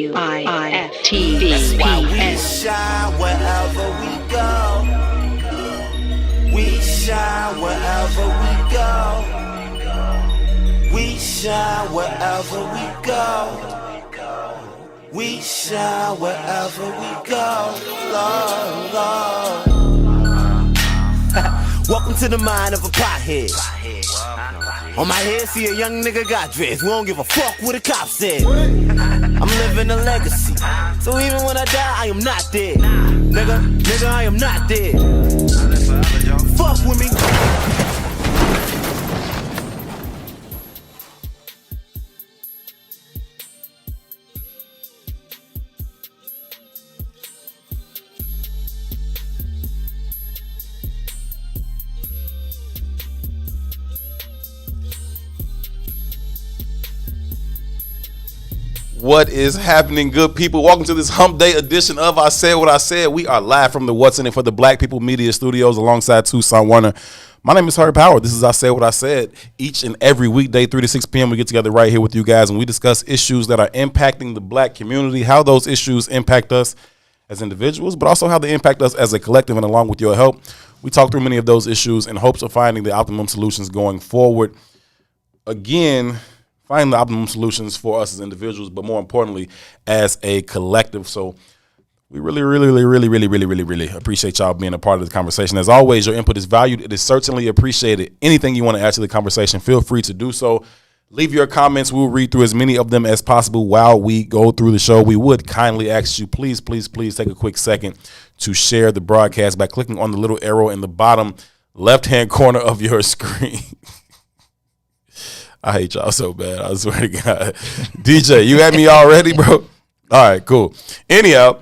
WIFTV. That's why we shine wherever we go. We shine wherever we go. We shine wherever we go. We shine wherever we go. Lord, Lord. Welcome to the mind of a pothead. On my head, see a young nigga got dressed. We don't give a fuck what the cop said. I'm living a legacy. So even when I die, I am not dead. Nigga, I am not dead. Fuck with me. What is happening, good people? Welcome to this hump day edition of I Said What I Said. We are live from the What's In It for the Black People Media Studios alongside Tucson Warner. My name is Harry Power. This is I Said What I Said. Each and every weekday, 3 to 6 p.m., we get together right here with you guys and we discuss issues that are impacting the black community, how those issues impact us as individuals, but also how they impact us as a collective. And along with your help, we talk through many of those issues in hopes of finding the optimum solutions going forward. Again, find the optimum solutions for us as individuals, but more importantly, as a collective. So we really appreciate y'all being a part of the conversation. As always, your input is valued. It is certainly appreciated. Anything you want to add to the conversation, feel free to do so. Leave your comments. We'll read through as many of them as possible while we go through the show. We would kindly ask you, please take a quick second to share the broadcast by clicking on the little arrow in the bottom left-hand corner of your screen. I hate y'all so bad. I swear to God. DJ, you had me already, bro? All right, cool. Anyhow,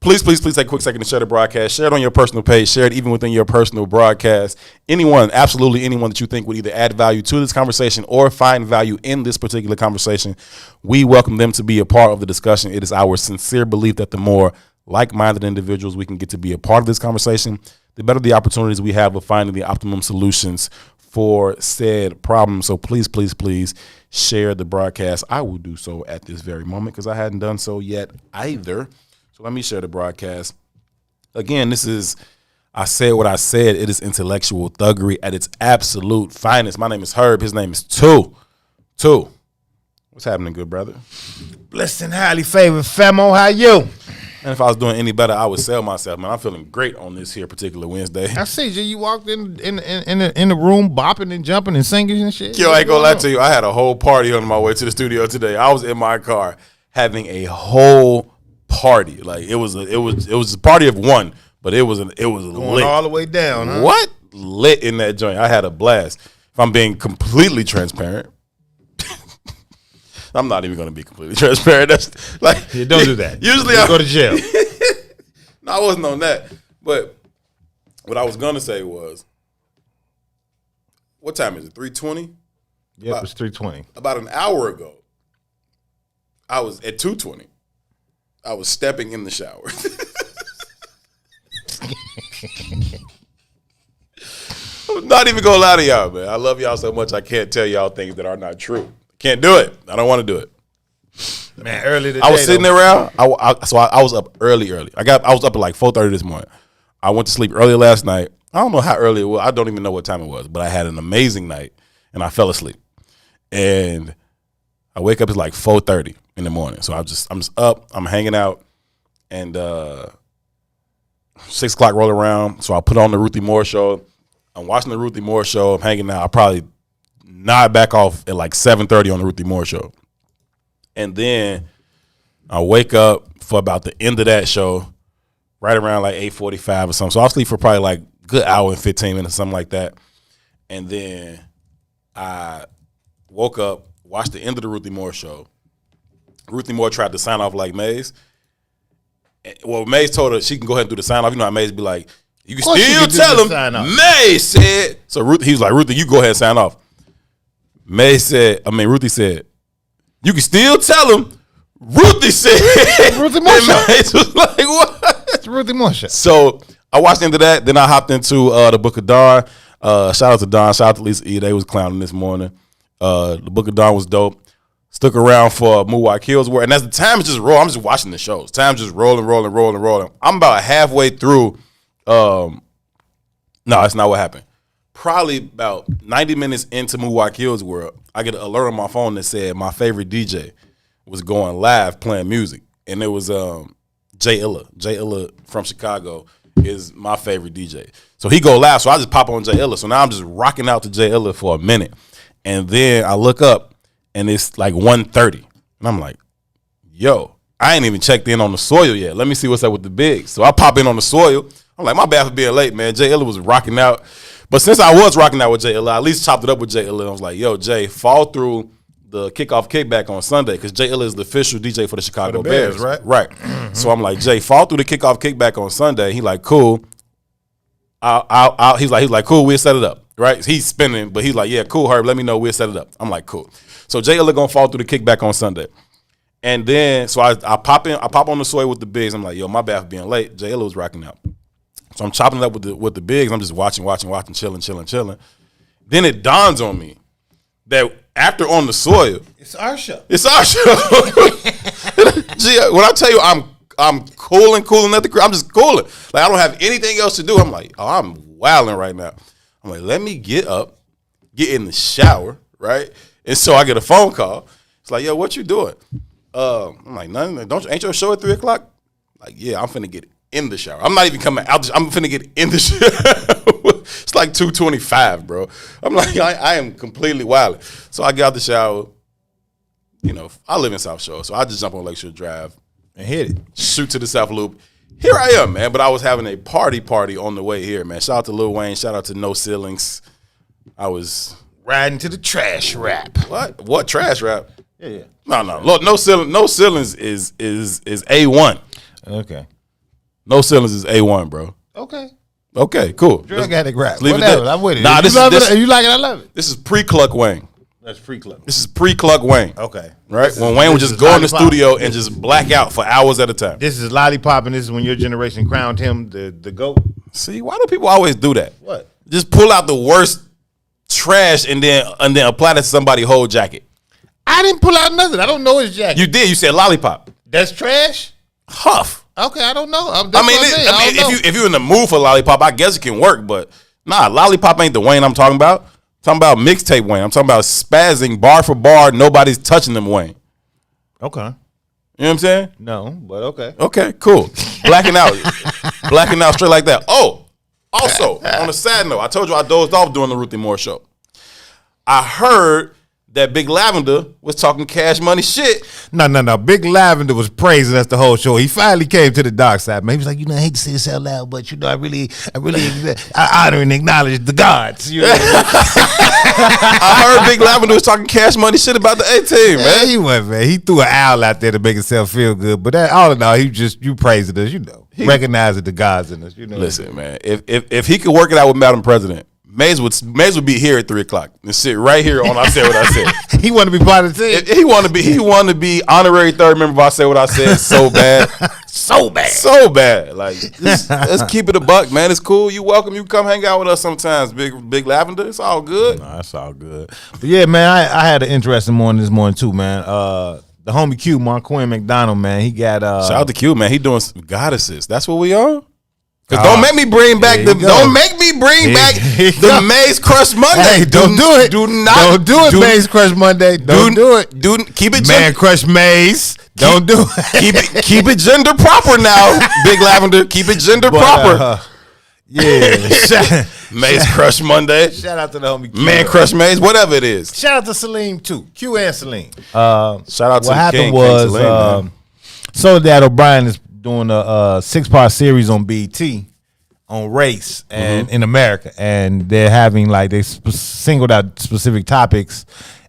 Please take a quick second to share the broadcast. Share it on your personal page. Share it even within your personal broadcast. Anyone, absolutely anyone that you think would either add value to this conversation or find value in this particular conversation, we welcome them to be a part of the discussion. It is our sincere belief that the more like-minded individuals we can get to be a part of this conversation, the better the opportunities we have of finding the optimum solutions for said problem. So please share the broadcast. I will do so at this very moment because I hadn't done so yet either. So let me share the broadcast. Again, this is I Said What I Said. It is intellectual thuggery at its absolute finest. My name is Herb. His name is Two. What's happening, good brother? Blessed and highly favored, Femo. How you? And if I was doing any better, I would sell myself, man. I'm feeling great on this here particular Wednesday. I see you walked in the room bopping and jumping and singing and shit. Yo, I ain't gonna lie to you. I had a whole party on my way to the studio today. I was in my car having a whole party. Like it was a party of one, but it was Going lit all the way down. Huh? What lit in that joint? I had a blast. If I'm being completely transparent, I'm not even going to be completely transparent. That's like don't do that. Usually I go to jail. No, I wasn't on that. But what I was going to say was, what time is it? 3:20. Yep, it's 3:20. About an hour ago, I was at 2:20. I was stepping in the shower. I'm not even gonna lie to y'all, man. I love y'all so much I can't tell y'all things that are not true. Can't do it. I don't want to do it. Man, early today. I was sitting around. I was up early. I was up at like 4:30 this morning. I went to sleep early last night. I don't know how early it was. I don't even know what time it was, but I had an amazing night and I fell asleep. And I wake up, it's like 4:30 in the morning. So I'm just up, I'm hanging out, and 6 o'clock roll around. So I put on the Ruthie Moore show. I'm watching the Ruthie Moore show. I'm hanging out. I probably nod back off at like 7:30 on the Ruthie Moore show. And then I wake up for about the end of that show, right around like 8:45 or something. So I'll sleep for probably like a good hour and 15 minutes, something like that. And then I woke up, watched the end of the Ruthie Moore show. Ruthie Moore tried to sign off like Maze. Well, Maze told her she can go ahead and do the sign off. You know how Maze be like, you can still tell him. Maze said. So he was like, Ruthie, you go ahead and sign off. Ruthie said, you can still tell him. Ruthie said. Ruthie Moore show. Maze was like, what? It's Ruthie Moore show. So I watched into that. Then I hopped into the Book of Dawn. Shout out to Don. Shout out to Lisa E. They was clowning this morning. The Book of Dawn was dope. Stuck around for Moonwalk Hills where, and as the time is just rolling, I'm just watching the shows. Time's just rolling. I'm about halfway through. No, that's not what happened. Probably about 90 minutes into Moonwalk Hills world, I get an alert on my phone that said my favorite DJ was going live playing music. And it was Jay Illa. Jay Illa from Chicago is my favorite DJ. So he go live, so I just pop on Jay Illa. So now I'm just rocking out to Jay Illa for a minute. And then I look up, and it's like 1:30. And I'm like, yo, I ain't even checked in on the soil yet. Let me see what's up with the bigs. So I pop in on the soil. I'm like, my bad for being late, man. Jay Illa was rocking out. But since I was rocking out with Jay Illa, I at least chopped it up with Jay Illa. I was like, yo, Jay, fall through the kickoff kickback on Sunday because Jay Illa is the official DJ for the Chicago Bears. Right? Right. Mm-hmm. So I'm like, Jay, fall through the kickoff kickback on Sunday. He like, cool. He's like, cool, we'll set it up. Right? He's spinning, but he's like, yeah, cool, Herb, let me know, we'll set it up. I'm like, cool. So Jay Illa gonna fall through the kickback on Sunday. And then, so I pop on the soil with the bigs. I'm like, yo, my bad for being late. Jay Illa was rocking out. So I'm chopping it up with the bigs. I'm just watching, chilling. Then it dawns on me that after On the Soil, it's our show. Gee, when I tell you I'm cooling at the crib, I'm just cooling. Like I don't have anything else to do. I'm like, oh, I'm wilding right now. I'm like, let me get up, get in the shower, right? And so I get a phone call. It's like, yo, what you doing? I'm like, nothing. Ain't your show at 3 o'clock? Like, yeah, I'm finna get in the shower. I'm not even coming out. I'm finna get in the shower. It's like 2:25, bro. I'm like, I am completely wild. So I get out the shower. You know, I live in South Shore, so I just jump on Lakeshore Drive and hit it. Shoot to the South Loop. Here I am, man. But I was having a party on the way here, man. Shout out to Lil Wayne. Shout out to No Ceilings. I was riding to the trash rap. What trash rap? Yeah. No. Look, No Ceilings is A1. Okay. No ceilings is A1, bro. Okay, cool. Drug addict rap. Leave Whatever. it there. I'm with it. Nah, you like it, I love it. This is pre-Cluck Wayne. That's pre-club. This is pre-Cluck Wayne. Okay. Right? When Wayne would just go in the studio and just black out for hours at a time. This is Lollipop, and this is when your generation crowned him the GOAT. See, why do people always do that? What? Just pull out the worst trash and then apply that to somebody's whole jacket. I didn't pull out nothing. I don't know his jacket. You did. You said Lollipop. That's trash? Huff. Okay, I don't know. If you're in the mood for Lollipop, I guess it can work, but nah, Lollipop ain't the Wayne I'm talking about. I'm talking about mixtape Wayne. I'm talking about spazzing bar for bar, nobody's touching them Wayne. Okay. You know what I'm saying? No, but okay. Okay, cool. Blacking out. Blacking out straight like that. Oh, also, on a sad note, I told you I dozed off during the Ruthie Moore show. I heard that Big Lavender was talking Cash Money shit. No. Big Lavender was praising us the whole show. He finally came to the dark side. Man, he was like, I hate to say this out loud, but I really I honor and acknowledge the gods. You know? I heard Big Lavender was talking Cash Money shit about the A-Team, man. Yeah, he was, man. He threw an owl out there to make himself feel good. But all in all, you praising us, recognizing the gods in us, Listen, man, if he could work it out with Madam President, Mays would be here at 3:00 and sit right here on I Said What I Said. He wanted to be part of the team. He wanted to be honorary third member of I Said What I Said so bad. So bad. Like, let's keep it a buck, man. It's cool. You welcome. You come hang out with us sometimes, Big Lavender. It's all good. No, that's all good. But yeah, man, I had an interesting morning this morning too, man. The homie Q, Marquin McDonald, man, he got shout out to Q, man. He doing goddesses. That's what we on. Cause don't make me bring back the Maze Crush Monday. Hey, don't do it. Don't do it, Maze Crush Monday. Don't do it. Keep it Man Crush Maze. Don't do it. Keep it gender proper now, Big Lavender. Keep it gender proper. Yeah. Maze Crush Monday. Shout out to the homie Q. Man Crush Maze, whatever it is. Shout out to Salim too. Q and Salim. Shout out to what happened King was Salim, Soledad O'Brien is doing a 6-part series on BT on race and in America, and they're having they singled out specific topics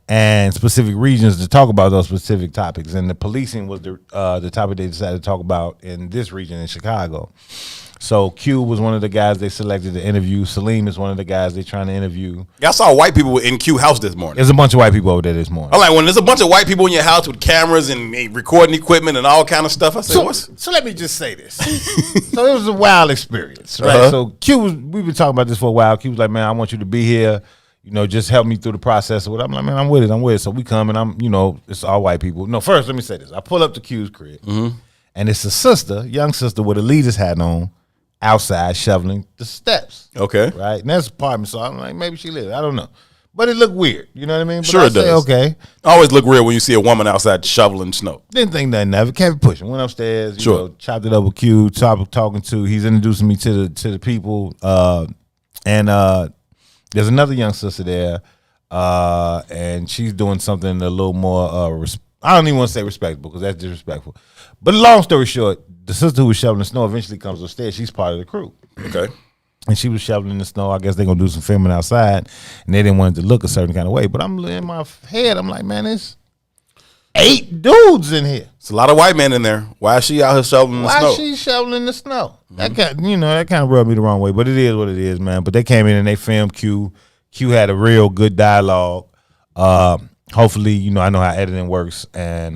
and specific regions to talk about those specific topics, and the policing was the topic they decided to talk about in this region in Chicago. So Q was one of the guys they selected to interview. Salim is one of the guys they're trying to interview. Y'all saw white people in Q house this morning. There's a bunch of white people over there this morning. I'm like, when there's a bunch of white people in your house with cameras and recording equipment and all kind of stuff, I said, so let me just say this. So it was a wild experience, right? So we've been talking about this for a while. Q was like, man, I want you to be here. Just help me through the process of what I'm like, man, I'm with it. So we come and it's all white people. No, first, let me say this. I pull up to Q's crib and it's a young sister with a leader's hat on, outside shoveling the steps. Okay. Right? And that's apartment, so I'm like, maybe she lives. I don't know. But it looked weird. You know what I mean? But sure it does. Okay. Always look weird when you see a woman outside shoveling snow. Didn't think nothing of it. Kept pushing. Went upstairs, chopped it up with Q, talking to, he's introducing me to the people. And there's another young sister there, and she's doing something a little more, I don't even want to say respectable because that's disrespectful. But long story short, the sister who was shoveling the snow eventually comes upstairs. She's part of the crew. Okay. And she was shoveling the snow. I guess they're going to do some filming outside, and they didn't want it to look a certain kind of way. But I'm in my head, I'm like, man, there's 8 dudes in here. It's a lot of white men in there. Why is she out here shoveling the snow? Why is she shoveling the snow? That kind of rubbed me the wrong way. But it is what it is, man. But they came in and they filmed Q. Q had a real good dialogue. Hopefully, I know how editing works, and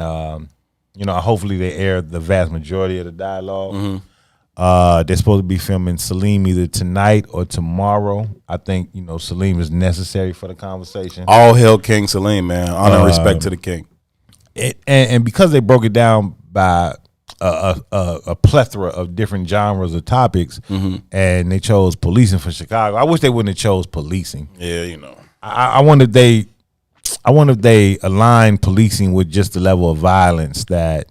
hopefully they aired the vast majority of the dialogue. They're supposed to be filming Salim either tonight or tomorrow. I think Salim is necessary for the conversation. All hail King Salim, man. Honor and respect to the king. And because they broke it down by a plethora of different genres of topics, and they chose policing for Chicago. I wish they wouldn't have chose policing. Yeah, I wonder if they align policing with just the level of violence that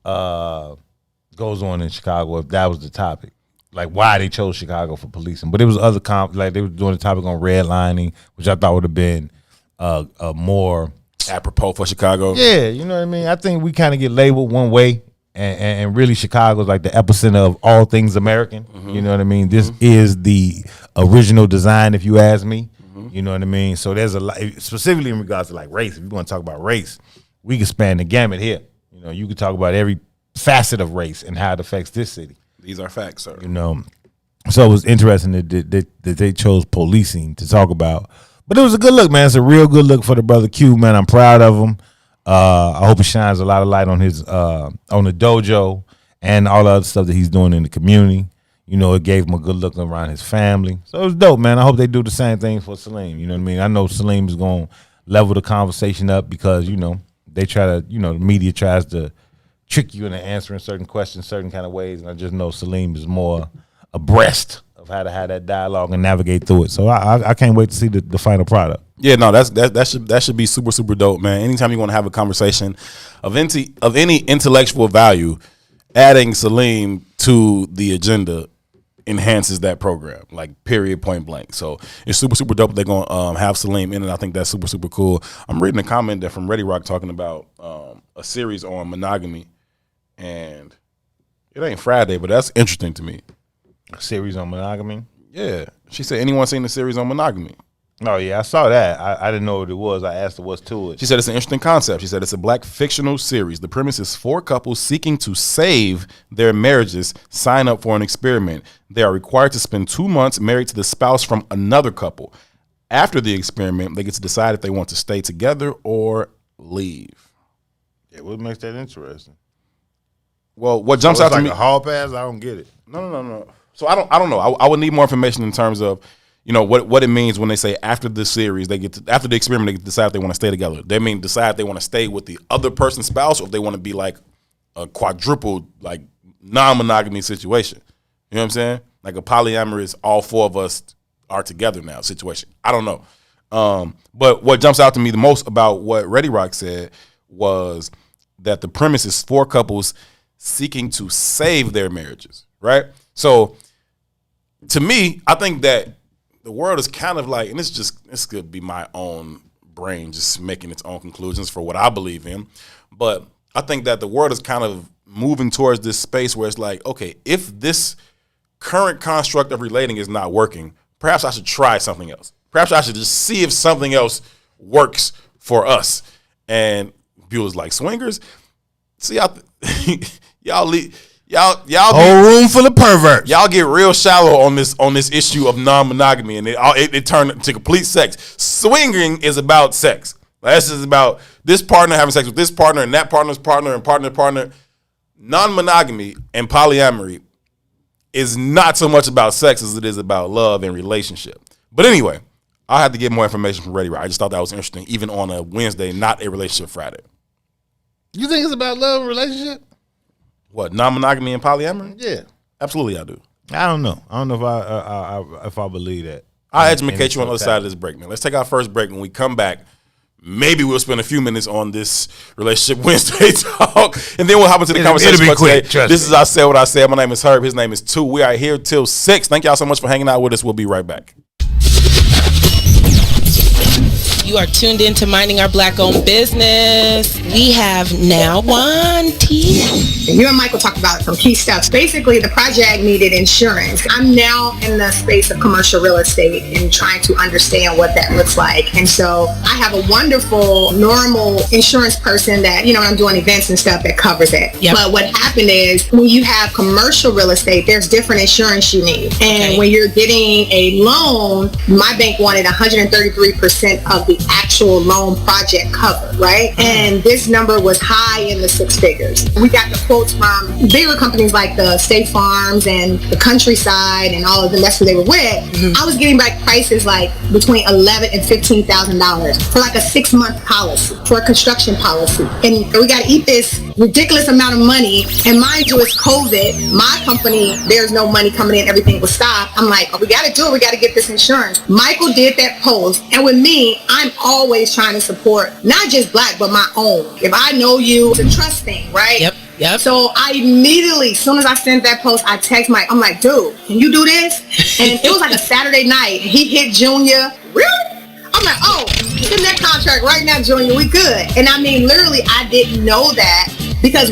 goes on in Chicago. If that was the topic, like why they chose Chicago for policing, but it was other like they were doing the topic on redlining, which I thought would have been a more apropos for Chicago. Yeah, you know what I mean. I think we kind of get labeled one way. And really, Chicago's like the epicenter of all things American. You know what I mean? This is the original design, if you ask me. You know what I mean? So there's a lot, specifically in regards to like race. If you want to talk about race, we can span the gamut here. You could talk about every facet of race and how it affects this city. These are facts, sir. You know, so it was interesting that they chose policing to talk about. But it was a good look, man. It's a real good look for the brother Q, man. I'm proud of him. I hope it shines a lot of light on his on the dojo and all the other stuff that he's doing in the community. You know, it gave him a good look around his family. So it was dope, man. I hope they do the same thing for Salim. You know what I mean? I know Salim is going to level the conversation up because, you know, they try to, you know, the media tries to trick you into answering certain questions certain kind of ways. And I just know Salim is more abreast of how to have that dialogue and navigate through it. So I can't wait to see the final product. Yeah, no, that should be super, super dope, man. Anytime you want to have a conversation of any intellectual value, adding Salim to the agenda enhances that program, like period, point blank. So it's super, super dope. They're gonna have Salim in it. I think that's super, super cool. I'm reading a comment there from Ready Rock talking about a series on monogamy, and it ain't Friday, but that's interesting to me. A series on monogamy? Yeah, she said, anyone seen the series on monogamy? Oh yeah, I saw that. I didn't know what it was. I asked her what's to it. She said it's an interesting concept. She said it's a black fictional series. The premise is 4 couples seeking to save their marriages sign up for an experiment. They are required to spend 2 months married to the spouse from another couple. After the experiment, they get to decide if they want to stay together or leave. Yeah, what makes that interesting? Well, what jumps out to me, a hall pass? I don't get it. No. So I don't know. I would need more information in terms of, you know, what it means when they say after the series, after the experiment, they get to decide if they want to stay together. They mean decide if they want to stay with the other person's spouse or if they want to be like a quadruple, like non-monogamy situation. You know what I'm saying? Like a polyamorous, all 4 of us are together now situation. I don't know. But what jumps out to me the most about what Ready Rock said was that the premise is 4 couples seeking to save their marriages, right? So to me, I think that the world is kind of like, and this could be my own brain just making its own conclusions for what I believe in, but I think that the world is kind of moving towards this space where it's like, okay, if this current construct of relating is not working, perhaps I should try something else. Perhaps I should just see if something else works for us. And viewers like swingers, see, y'all whole room full of perverts. Y'all get real shallow on this issue of non-monogamy, and it turned to complete sex. Swinging is about sex. This is about this partner having sex with this partner and that partner's partner and partner. Non-monogamy and polyamory is not so much about sex as it is about love and relationship. But anyway, I'll have to get more information from Ready Rock. I just thought that was interesting, even on a Wednesday, not a relationship Friday. You think it's about love and relationship? What, non-monogamy and polyamory? Yeah, absolutely, I do. I don't know. I don't know if I believe that. I'll educate you on the other side of this break, man. Let's take our first break. When we come back, maybe we'll spend a few minutes on this Relationship Wednesday talk, and then we'll hop into the conversation. It'll be quick. This is I Said What I Said. My name is Herb. His name is Tu. We are here till 6. Thank y'all so much for hanging out with us. We'll be right back. You are tuned in to Minding Our Black-Owned Business. We have now one team. You and Michael talked about some key stuff. Basically, the project needed insurance. I'm now in the space of commercial real estate and trying to understand what that looks like. And so I have a wonderful, normal insurance person that, you know, I'm doing events and stuff that covers it. Yep. But what happened is when you have commercial real estate, there's different insurance you need. And when you're getting a loan, my bank wanted 133% of the actual loan project covered, right? And this number was high in the 6 figures. We got the quotes from bigger companies like the State Farms and the Countryside and all of them. That's who they were with. I was getting back prices like between $11,000 and $15,000 for like a 6-month policy, for a construction policy. And we got to eat this ridiculous amount of money. And mind you, it's COVID. My company, there's no money coming in. Everything was stopped. I'm like, oh, we got to do it. We got to get this insurance. Michael did that post. And with me, I'm always trying to support not just Black, but my own. If I know you, it's a trust thing, right? Yep. So I immediately, as soon as I sent that post, I text Mike. I'm like, dude, can you do this? And it was like a Saturday night. He hit Junior. Really? I'm like, oh, send that contract right now, Junior. We good. And I mean, literally, I didn't know that because we're